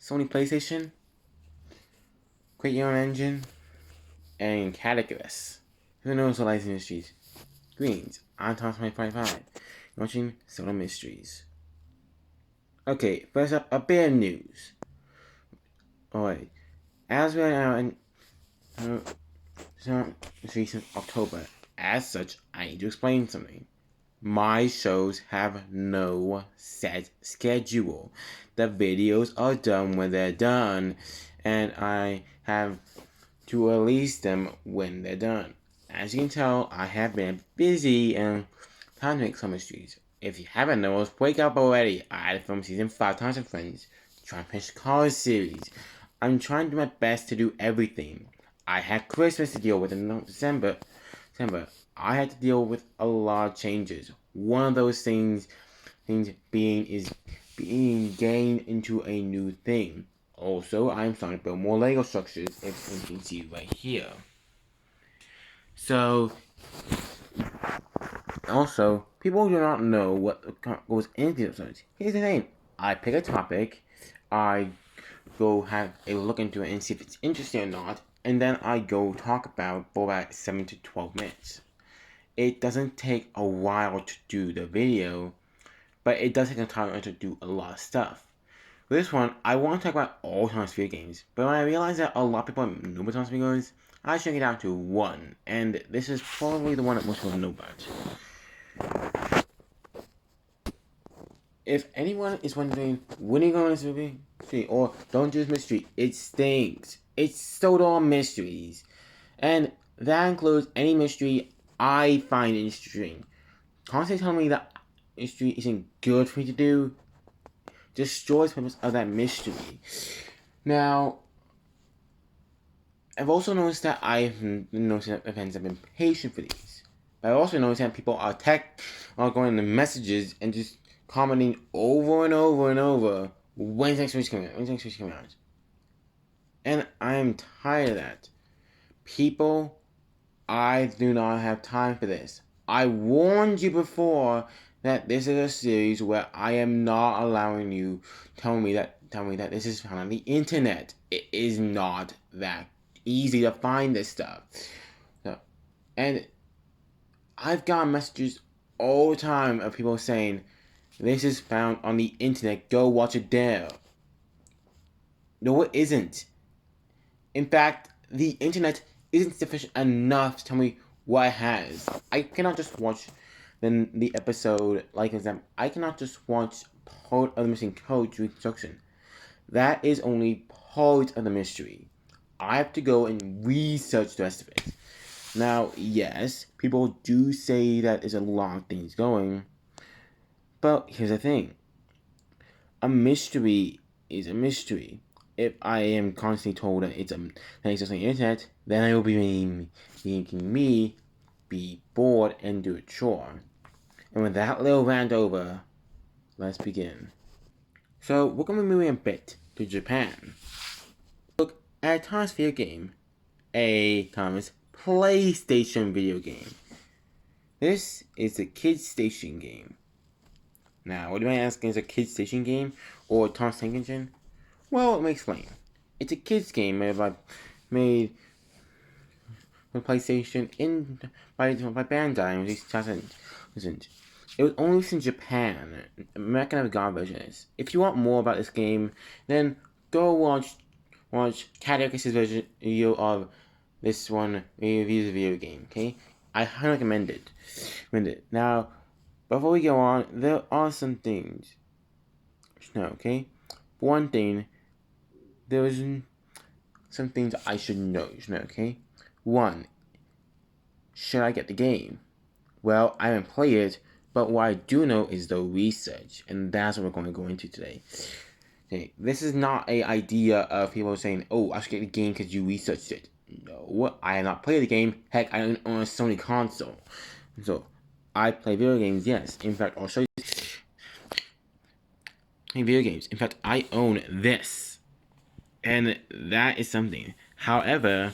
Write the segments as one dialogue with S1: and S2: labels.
S1: Sony PlayStation, Create Your Own Engine, and Categories. Who knows the lights industries? Greens, on top 2025. Watching Sodor Mysteries. Okay, first up, a bit of news. Alright, as we are now in recent October, as such, I need to explain something. My shows have no set schedule. The videos are done when they're done, and I have to release them when they're done. As you can tell, I have been busy and time to make some mysteries. If you haven't noticed, wake up already. I filmed season 5 Times and Friends, trying to finish the Cars series. I'm trying to do my best to do everything. I had Christmas to deal with in December. I had to deal with a lot of changes. One of those things being gained into a new thing. Also, I'm starting to build more Lego structures, as you can see right here. So, also, people do not know what goes into these episodes. Here's the thing. I pick a topic, I go have a look into it and see if it's interesting or not, and then I go talk about for about 7 to 12 minutes. It doesn't take a while to do the video, but it does take a time to do a lot of stuff. For this one, I want to talk about all Thomas video games, but when I realized that a lot of people know about Thomas video games, I shrunk it down to one, and this is probably the one that most people know about. If anyone is wondering when are you going to this movie, or don't do this mystery, it stinks. It's Sodor Mysteries, and that includes any mystery I find interesting. Constantly telling me that mystery isn't good for me to do destroys the purpose of that mystery. Now, I've also noticed that I've noticed that fans have been patient for these. But I've also noticed that people are going to messages and just commenting over and over and over, when's next week's coming out? When's next week's coming out? And I am tired of that. People, I do not have time for this. I warned you before that this is a series where I am not allowing you tell me that this is found on the internet. It is not that easy to find this stuff. So, and I've got messages all the time of people saying, this is found on the internet, go watch it there. No, it isn't. In fact, the internet isn't sufficient enough to tell me what it has. I cannot just watch the episode like an example. I cannot just watch part of the missing code to instruction. That is only part of the mystery. I have to go and research the rest of it. Now, yes, people do say that there's a lot of things going, but here's the thing. A mystery is a mystery. If I am constantly told that it's just on the internet, then I will be making me be bored and do a chore. And with that little rant over, let's begin. So we're going to be moving a bit to Japan. Look at a Thomas video game, a Thomas PlayStation video game. This is a Kids Station game. Now, what do I ask? Is a Kids Station game or Thomas Tank Engine? Well, let me explain. It's a kids game made for PlayStation by Bandai in 2000. It was only released in Japan. American have a God version of this. If you want more about this game, then go watch Cadicus's video of this one reviews the video game. Okay, I highly recommend it. Now, before we go on, there are some things. No, okay. For one thing, there is some things I should know. Okay. One, should I get the game? Well, I haven't played it, but what I do know is the research, and that's what we're going to go into today. Okay, this is not an idea of people saying, "Oh, I should get the game because you researched it." No, I have not played the game. Heck, I don't own a Sony console, so I play video games. Yes, in fact, I'll show you video games. In fact, I own this, and that is something. However,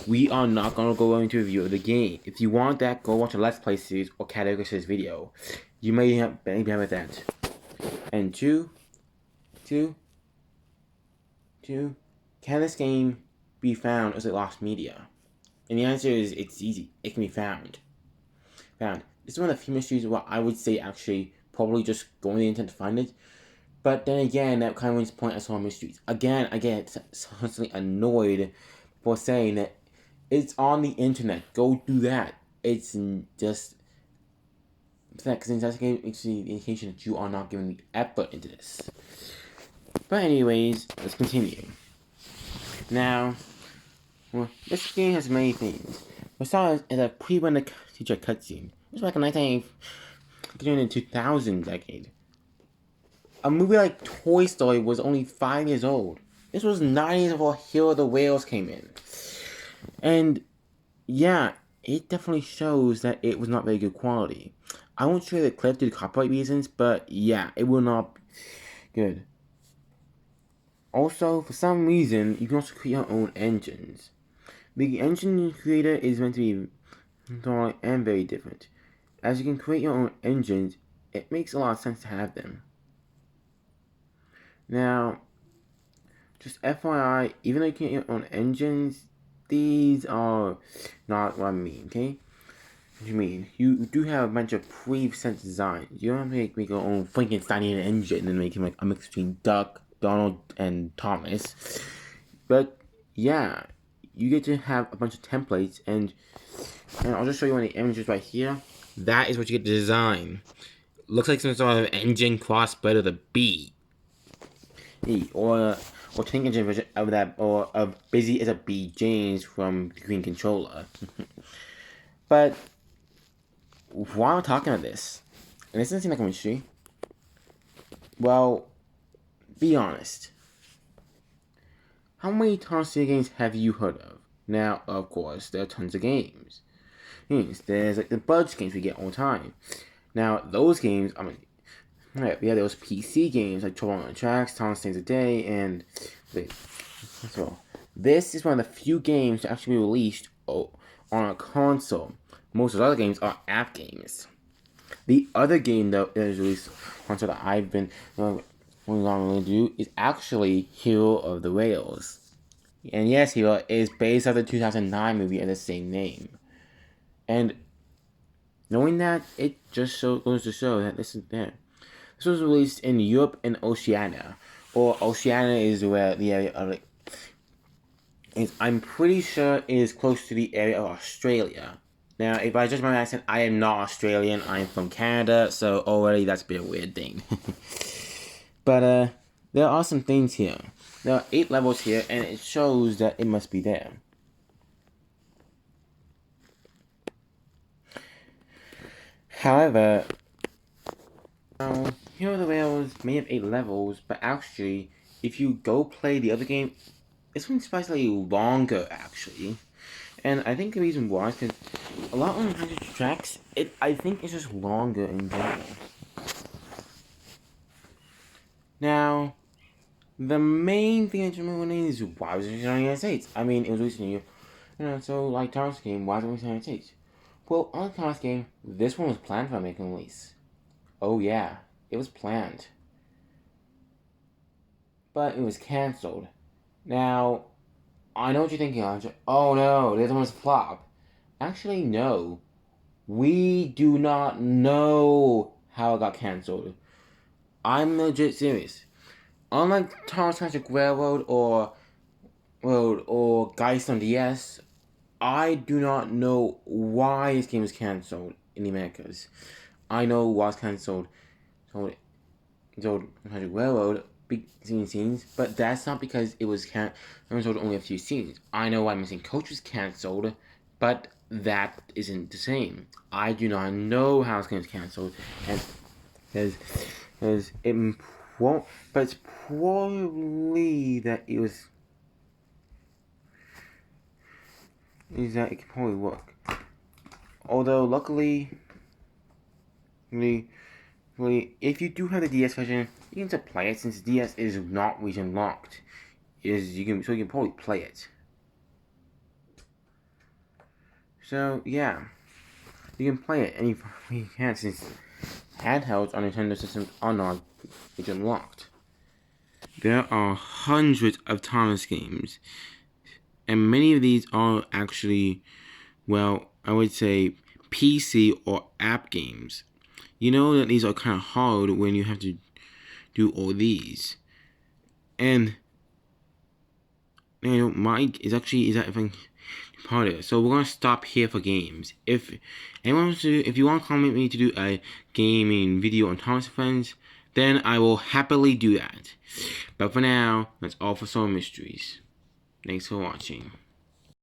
S1: we are not going to go into a review of the game. If you want that, go watch a Let's Play series or Categories video. You may have with that. And two, 2. Can this game be found as a lost media? And the answer is it's easy. It can be found. This is one of the few mysteries where I would say actually probably just go on the internet to find it. But then again, that kind of wins point as solve mysteries. Again, I get constantly annoyed for saying that it's on the internet. Go do that. It's just that because that's the indication that you are not giving the effort into this. But anyways, let's continue. Now, well, this game has many things. We saw it as a pre-run teacher cutscene. It was back in the 2000 decade. A movie like Toy Story was only 5 years old. This was 9 years before Hero of the Whales came in. And yeah, it definitely shows that it was not very good quality. I won't show you the clip due to copyright reasons, but yeah, it will not be good. Also, for some reason, you can also create your own engines. The engine creator is meant to be dark and very different. As you can create your own engines, it makes a lot of sense to have them. Now, just FYI, even though you can get your own engines, these are not what I mean, okay? What do you mean? You do have a bunch of preset designs. You don't have to make your own Frankensteinian engine and make him like a mix between Duck, Donald, and Thomas. But yeah, you get to have a bunch of templates, and I'll just show you one of the images right here. That is what you get to design. Looks like some sort of engine crossbred of the bee. Or tank engine version of that, or of Busy as a Bee James from the Green Controller. But while I'm talking about this, and this doesn't seem like a mystery, well, be honest. How many Toy games have you heard of? Now, of course, there are tons of games. There's like the Budge games we get all the time. Now, those games, I mean, yeah, there was PC games like Trouble on Tracks, Thomas Saves a Day, and so this is one of the few games to actually be released on a console. Most of the other games are app games. The other game that is released on console that I've been going on to do is actually Hero of the Whales. And yes, Hero is based on the 2009 movie of the same name. And knowing that, it just goes to show that this is there. This was released in Europe and Oceania. Or Oceania is where the area of it is. I'm pretty sure it is close to the area of Australia. Now, if I judge my accent, I am not Australian. I am from Canada, so already that's a bit of a weird thing. But there are some things here. There are 8 levels here, and it shows that it must be there. However, Hero of the Whales may have 8 levels, but actually, if you go play the other game, it's been surprisingly longer, actually. And I think the reason why is because a lot of the tracks, I think it's just longer in general. Now, the main thing that you're wondering is why was it released in the United States? I mean, it was released in Europe. So like Thomas game, why was it released in the United States? Well, on Thomas game, this one was planned for American release. Oh yeah, it was planned. But it was cancelled. Now, I know what you're thinking, Elijah. Oh no, the other one's a flop. Actually, no. We do not know how it got cancelled. I'm legit serious. Unlike Thomas Magic Railroad or Geist on DS, I do not know why this game was cancelled in the Americas. I know why it's cancelled. So Magic Railroad between scenes, but that's not because it was cancelled only a few scenes. I know why Missing Coach was cancelled, but that isn't the same. I do not know how it's going to be cancelled, and because it won't. But it's probably that it was. Is that it can probably work. Although luckily, if you do have the DS version, you can still play it since DS is not region locked. You can probably play it. So yeah, you can play it, and you can since handhelds on Nintendo systems are not region locked. There are hundreds of Thomas games, and many of these are actually, well, I would say PC or app games. You know that these are kind of hard when you have to do all these. And Mike is actually that part of it. So we're gonna stop here for games. If anyone wants to, if you want to comment me to do a gaming video on Thomas and Friends, then I will happily do that. But for now, that's all for Sodor Mysteries. Thanks for watching.